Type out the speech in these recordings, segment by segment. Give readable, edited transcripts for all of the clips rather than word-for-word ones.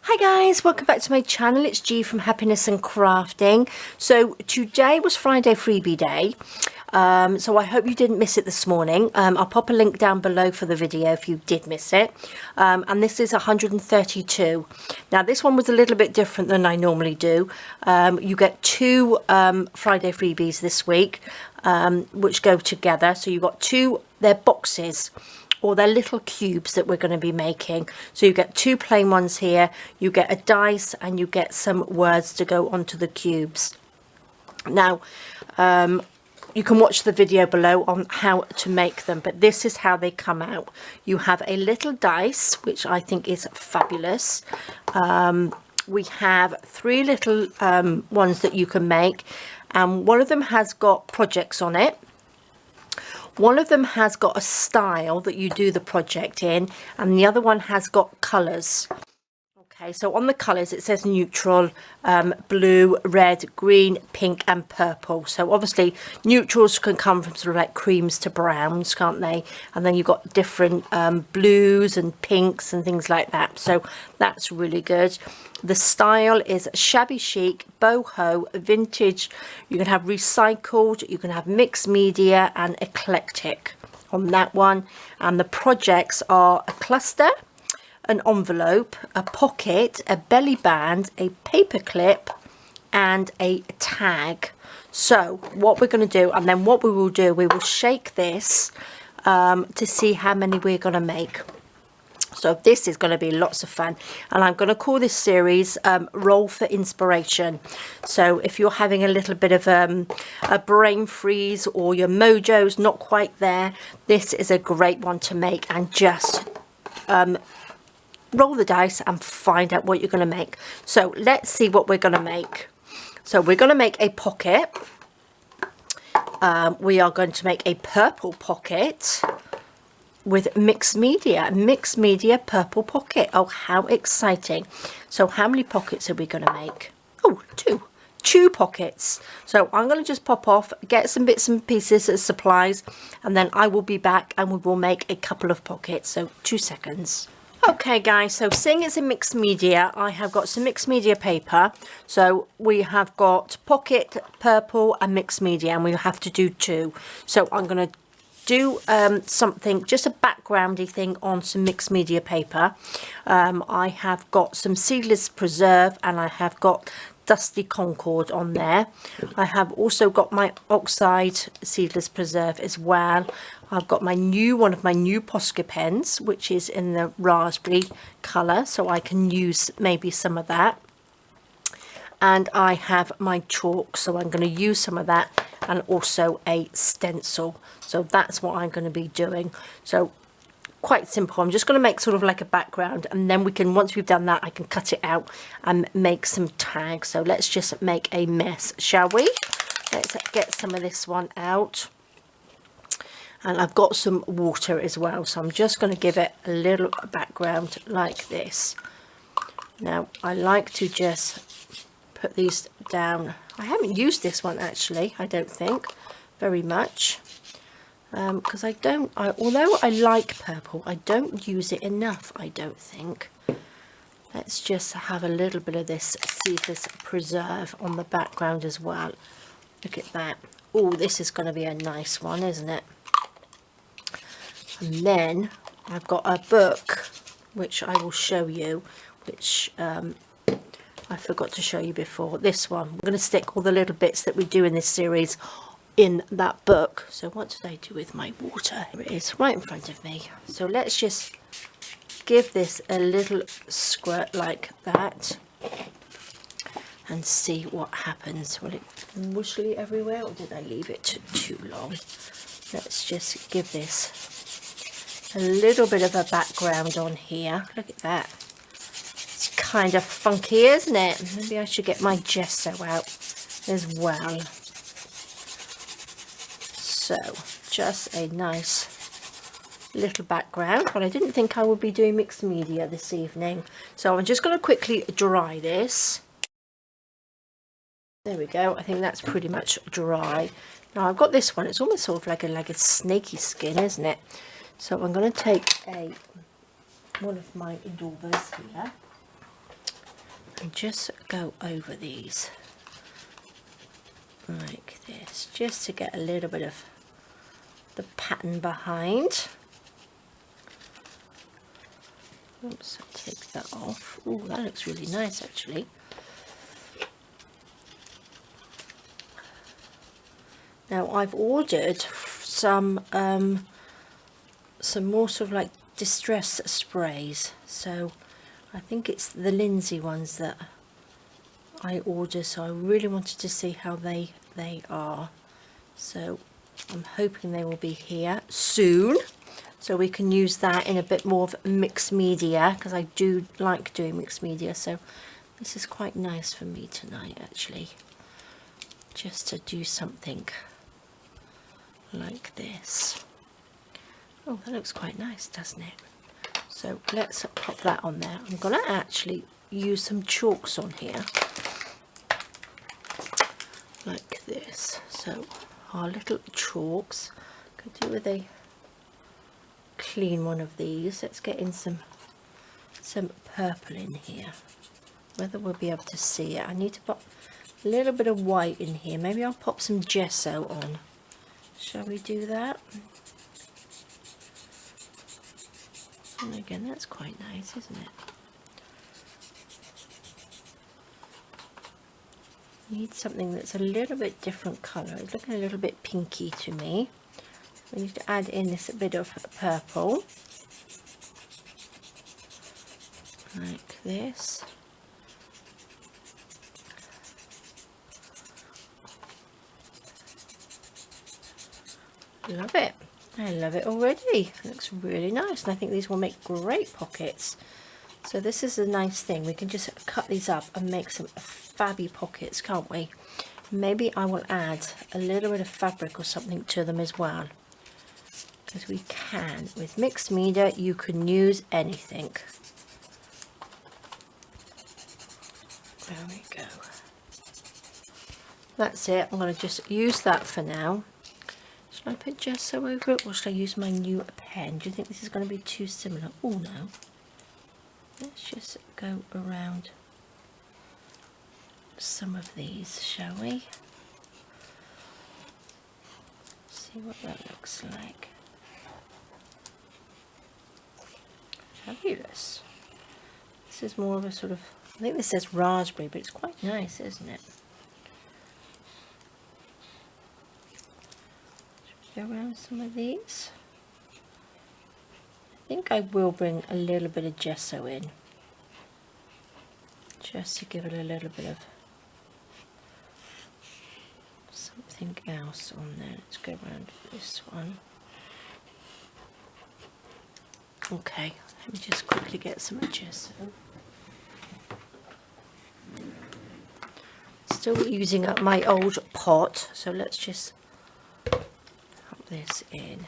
Hi guys, welcome back to my channel. It's G from Happiness and Crafting. So today was Friday Freebie Day. So I hope you didn't miss it this morning. I'll pop a link down below for the video if you did miss it. And this is 132. Now this one was a little bit different than I normally do. You get two Friday Freebies this week, which go together. So you've got two, they're boxes, or they're little cubes that we're going to be making. So you get two plain ones here, you get a dice, and you get some words to go onto the cubes. Now you can watch the video below on how to make them, but this is how they come out. You have a little dice, which I think is fabulous. We have three little ones that you can make, and one of them has got projects on it. One of them has got a style that you do the project in, and the other one has got colours. Okay, so on the colours it says neutral, blue, red, green, pink and purple. So obviously neutrals can come from sort of like creams to browns, can't they? And then you've got different blues and pinks and things like that. So that's really good. The style is shabby chic, boho, vintage. You can have recycled, you can have mixed media and eclectic on that one. And the projects are a cluster, an envelope, a pocket, a belly band, a paper clip and a tag. So what we're going to do, and then what we will do, we will shake this to see how many we're going to make. So this is going to be lots of fun, and I'm going to call this series Roll for Inspiration. So if you're having a little bit of a brain freeze, or your mojo's not quite there, this is a great one to make, and just roll the dice and find out what you're going to make. So let's see what we're going to make. So we're going to make a pocket. We are going to make a purple pocket with mixed media purple pocket. Oh, how exciting. So how many pockets are we going to make? Oh, two pockets. So I'm going to just pop off, get some bits and pieces as supplies, and then I will be back and we will make a couple of pockets. So 2 seconds. Okay guys, so seeing it's a mixed media, I have got some mixed media paper. So we have got pocket, purple and mixed media, and we have to do two. So I'm going to do something, just a backgroundy thing on some mixed media paper. I have got some seedless preserve, and I have got dusty concord on there. I have also got my oxide seedless preserve as well. I've got my one of my new Posca pens, which is in the raspberry colour, so I can use maybe some of that. And I have my chalk, so I'm going to use some of that, and also a stencil. So that's what I'm going to be doing. So quite simple. I'm just going to make sort of like a background, and then we can, once we've done that, I can cut it out and make some tags. So let's just make a mess, shall we? Let's get some of this one out. And I've got some water as well, so I'm just going to give it a little background like this. Now I like to just put these down. I haven't used this one actually, I don't think very much, because although I like purple, I don't use it enough, I don't think. Let's just have a little bit of this seedless preserve on the background as well. Look at that. Oh, this is going to be a nice one, isn't it? And then I've got a book which I will show you, which I forgot to show you before. This one, I'm going to stick all the little bits that we do in this series in that book. So what did I do with my water? Here it is, right in front of me. So let's just give this a little squirt like that and see what happens. Will it mushly everywhere, or did I leave it too long? Let's just give this a little bit of a background on here. Look at that. It's kind of funky, isn't it? Maybe I should get my gesso out as well. So just a nice little background. But I didn't think I would be doing mixed media this evening, so I'm just going to quickly dry this. There we go. I think that's pretty much dry. Now I've got this one. It's almost sort of like a snaky skin, isn't it? So I'm going to take one of my daubers here, and just go over these like this, just to get a little bit of the pattern behind. Oops, I'll take that off. Oh, that looks really nice actually. Now I've ordered some more sort of like distress sprays, so I think it's the Lindsay ones that I ordered, so I really wanted to see how they are. So I'm hoping they will be here soon, so we can use that in a bit more of mixed media, because I do like doing mixed media. So this is quite nice for me tonight actually, just to do something like this. Oh, that looks quite nice, doesn't it? So let's pop that on there. I'm going to actually use some chalks on here like this. So our little chalks, could do with a clean one of these. Let's get in some purple in here. Whether we'll be able to see it, I need to pop a little bit of white in here. Maybe I'll pop some gesso on. Shall we do that? And again, that's quite nice, isn't it? Need something that's a little bit different colour. It's looking a little bit pinky to me. We need to add in this bit of purple, like this. Love it. I love it already. It looks really nice, and I think these will make great pockets. So this is a nice thing. We can just cut these up and make some fabby pockets, can't we? Maybe I will add a little bit of fabric or something to them as well, because we can. With mixed media, you can use anything. There we go. That's it. I'm going to just use that for now. Shall I put gesso over it, or shall I use my new pen? Do you think this is going to be too similar? Oh no. Let's just go around some of these, shall we? See what that looks like. Fabulous. This is more of a sort of, I think this says raspberry, but it's quite nice, isn't it? Should we go around some of these? I think I will bring a little bit of gesso in, just to give it a little bit of something else on there. Let's go around this one. Okay, let me just quickly get some gesso. Still using up my old pot, so let's just pop this in.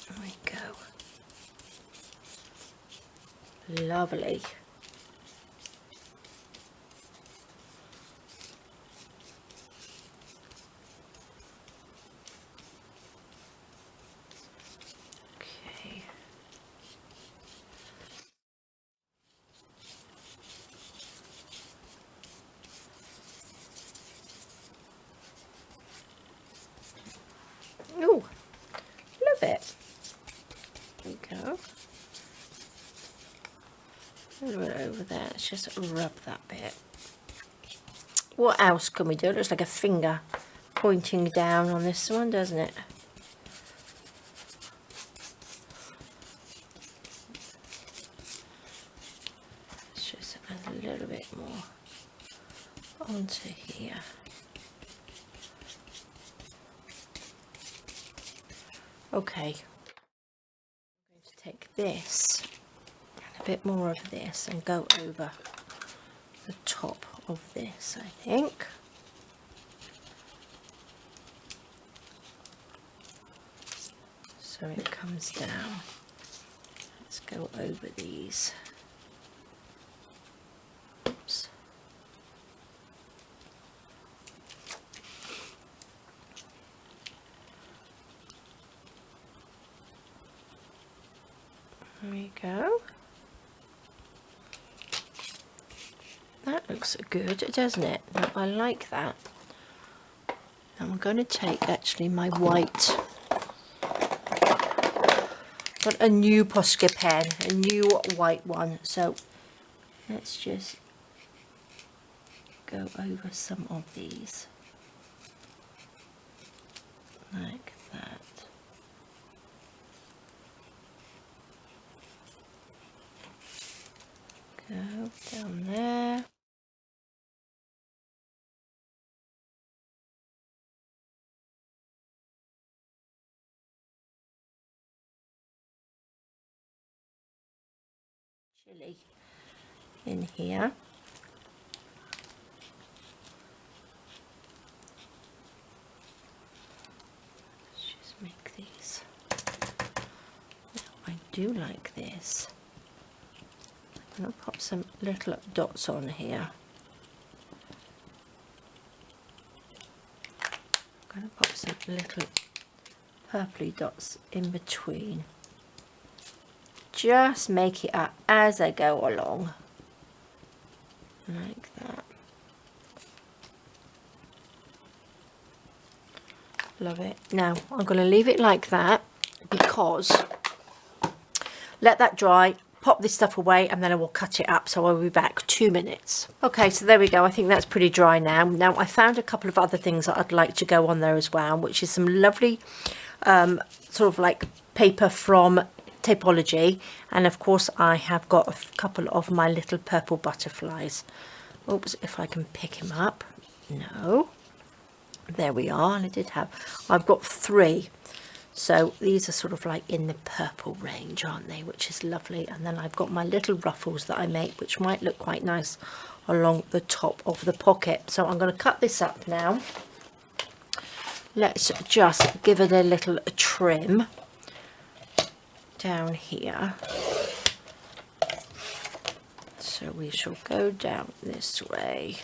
There we go. Lovely. Okay. Oh, love it. There we go. A little bit over there. Let's just rub that bit. What else can we do? It looks like a finger pointing down on this one, doesn't it? Let's just add a little bit more onto here. Okay. I'm going to take this, a bit more of this, and go over the top of this, I think. So it comes down. Let's go over these. Oops. we go. That looks good, doesn't it? I like that. Now I'm going to take actually my white, got a new Posca pen, a new white one, so let's just go over some of these like that. Go down there. Chili in here. Let's just make these. I do like this. I'm going to pop some little dots on here. I'm going to pop some little purpley dots in between. Just make it up as I go along. Like that. Love it. Now I'm going to leave it like that because let that dry, pop this stuff away, and then I will cut it up. So I'll be back 2 minutes. Okay, so there we go. I think that's pretty dry now. Now I found a couple of other things that I'd like to go on there as well, which is some lovely sort of like paper from Tapology, and of course I have got a couple of my little purple butterflies. Oops, if I can pick him up. No. There we are. And I did have, I've got 3. So these are sort of like in the purple range, aren't they? Which is lovely. And then I've got my little ruffles that I make, which might look quite nice along the top of the pocket. So I'm going to cut this up now. Let's just give it a little trim down here. So we shall go down this way.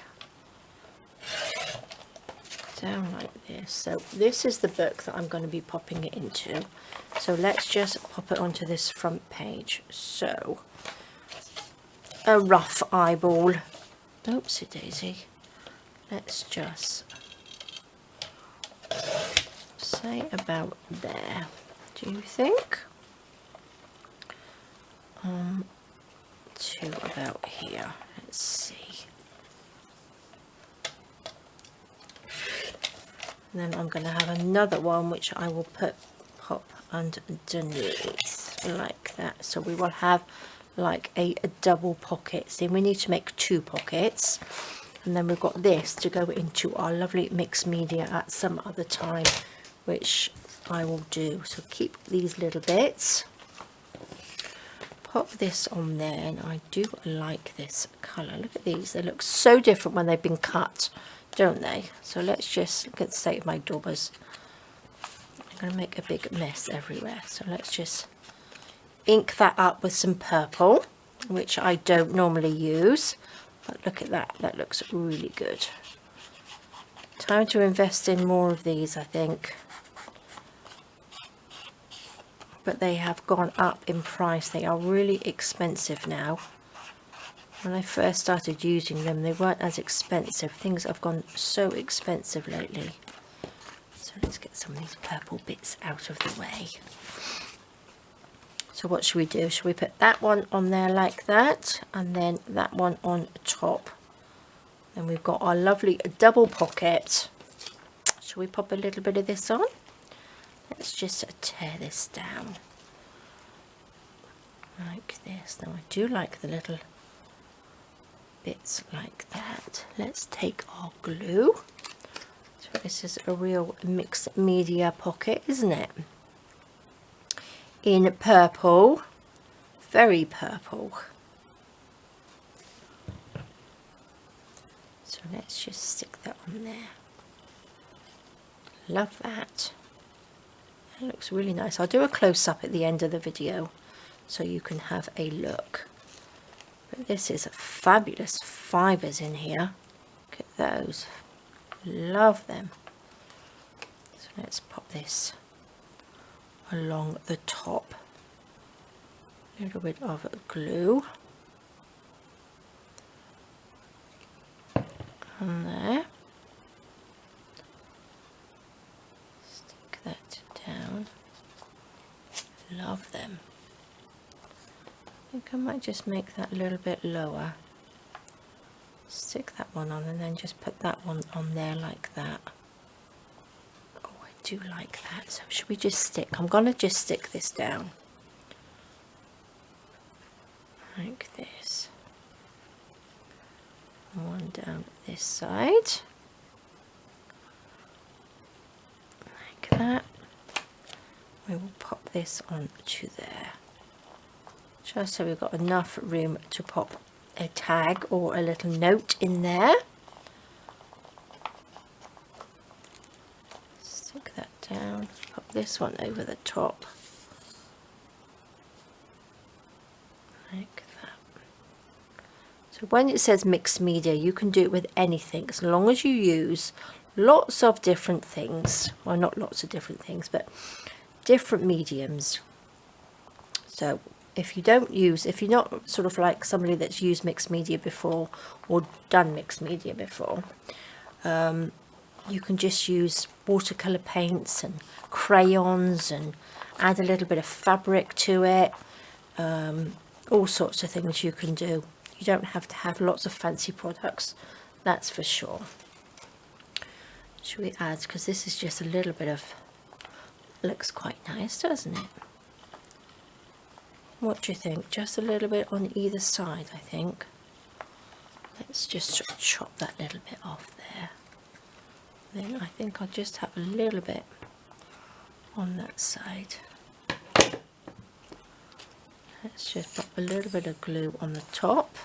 Down like this. So this is the book that I'm going to be popping it into. So let's just pop it onto this front page. So a rough eyeball. Oopsie daisy. Let's just say about there. Do you think? To about here. Let's see. And then I'm going to have another one which I will pop underneath like that. So we will have like a double pocket. See, we need to make 2 pockets. And then we've got this to go into our lovely mixed media at some other time, which I will do. So keep these little bits. Pop this on there, and I do like this colour. Look at these. They look so different when they've been cut, don't they? So let's just look at the state of my daubers. I'm going to make a big mess everywhere. So let's just ink that up with some purple, which I don't normally use. But look at that. That looks really good. Time to invest in more of these, I think. But they have gone up in price. They are really expensive now. When I first started using them, they weren't as expensive. Things have gone so expensive lately. So let's get some of these purple bits out of the way. So what should we do? Should we put that one on there like that, and then that one on top? Then we've got our lovely double pocket. Shall we pop a little bit of this on? Let's just tear this down like this. Now I do like the little bits like that. Let's take our glue. So this is a real mixed media pocket, isn't it? In purple, very purple. So let's just stick that on there. Love that. That looks really nice. I'll do a close-up at the end of the video so you can have a look. But this is fabulous fibres in here. Look at those. Love them. So let's pop this along the top A little bit of glue on there. Stick that down. Love them. I think I might just make that a little bit lower. Stick that one on and then just put that one on there like that. Oh, I do like that. So should we just stick? I'm going to just stick this down. Like this. One down this side. Like that. We will pop this onto there. Just so we've got enough room to pop a tag or a little note in there. Stick that down, pop this one over the top. Like that. So when it says mixed media, you can do it with anything as long as you use lots of different things. Well, not lots of different things, but different mediums. So if you're not sort of like somebody that's used mixed media before or done mixed media before, you can just use watercolor paints and crayons and add a little bit of fabric to it. All sorts of things you can do. You don't have to have lots of fancy products, that's for sure. Should we add, because this is just a little bit of, looks quite nice, doesn't it? What do you think? Just a little bit on either side, I think. Let's just chop that little bit off there. Then I think I'll just have a little bit on that side. Let's just pop a little bit of glue on the top.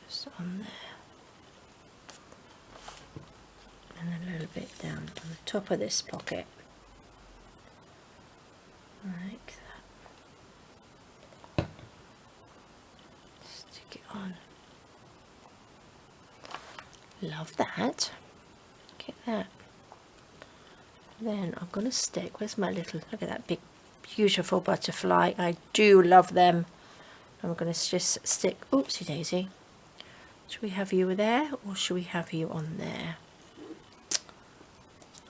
Just on there. And a little bit down on the top of this pocket. Like that. Stick it on. Love that. Look at that. Then I'm going to stick, where's my little, look at that big beautiful butterfly, I do love them. I'm going to just stick, oopsie daisy, should we have you there or should we have you on there?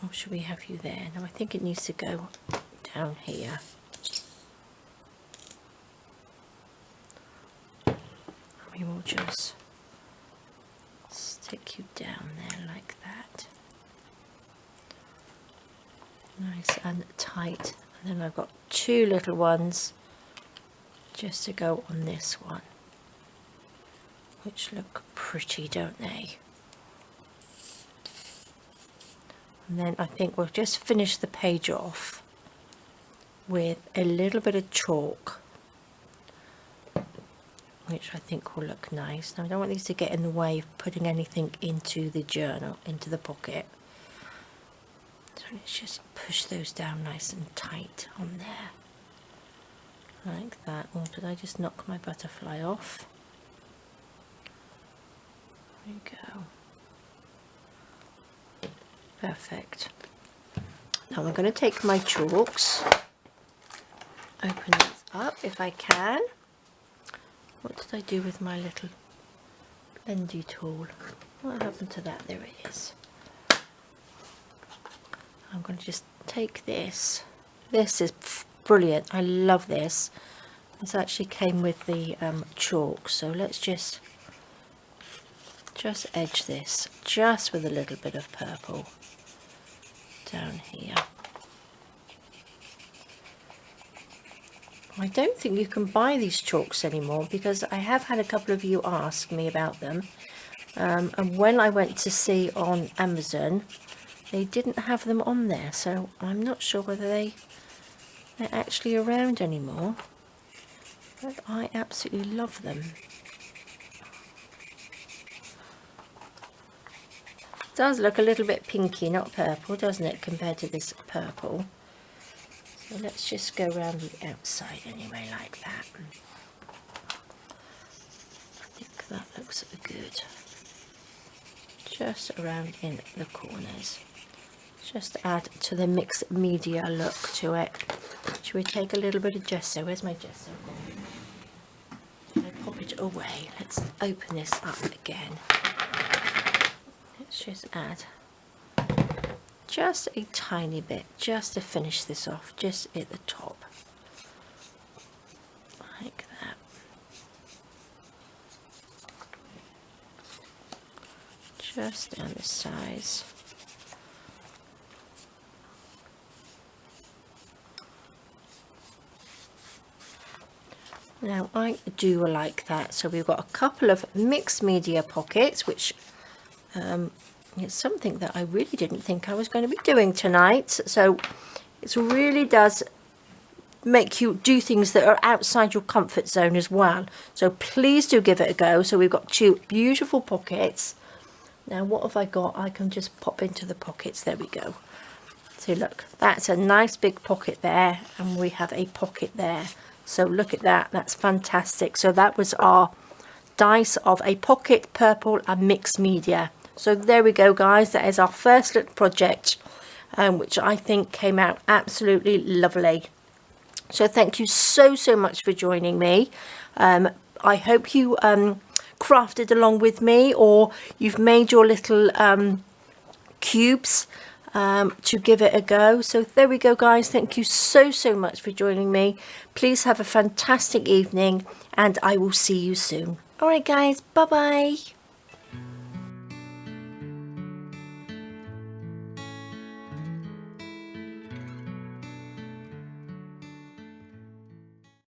Or should we have you there? No, I think it needs to go down here. We will just stick you down there like that. Nice and tight. And then I've got two little ones just to go on this one, which look pretty, don't they? And then I think we'll just finish the page off with a little bit of chalk, which I think will look nice. Now I don't want these to get in the way of putting anything into the journal, into the pocket. So let's just push those down nice and tight on there. Like that. Or did I just knock my butterfly off? There we go. Perfect. Now I'm going to take my chalks, open this up if I can. What did I do with my little bendy tool? What happened to that? There it is. I'm going to just take this. This is brilliant. I love this. This actually came with the chalk. So let's just edge this just with a little bit of purple down here. I don't think you can buy these chalks anymore because I have had a couple of you ask me about them. And when I went to see on Amazon, they didn't have them on there, so I'm not sure whether they're actually around anymore, but I absolutely love them. It does look a little bit pinky, not purple, doesn't it, compared to this purple. So let's just go around the outside anyway, like that. I think that looks good. Just around in the corners. Just add to the mixed media look to it. Should we take a little bit of gesso? Where's my gesso gone? I pop it away. Let's open this up again. Let's just add just a tiny bit, just to finish this off, just at the top. Like that. Just down the sides. Now I do like that. So we've got a couple of mixed media pockets, which it's something that I really didn't think I was going to be doing tonight. So it really does make you do things that are outside your comfort zone as well. So please do give it a go. So we've got two beautiful pockets. Now what have I got? I can just pop into the pockets. There we go. So look, that's a nice big pocket there, and we have a pocket there. So look at that, that's fantastic. So that was our dice of a pocket, purple and mixed media. So there we go, guys, that is our first little project, which I think came out absolutely lovely. So thank you so much for joining me. I hope you crafted along with me, or you've made your little cubes to give it a go. So there we go, guys. Thank you so much for joining me. Please have a fantastic evening, and I will see you soon. All right, guys, bye bye.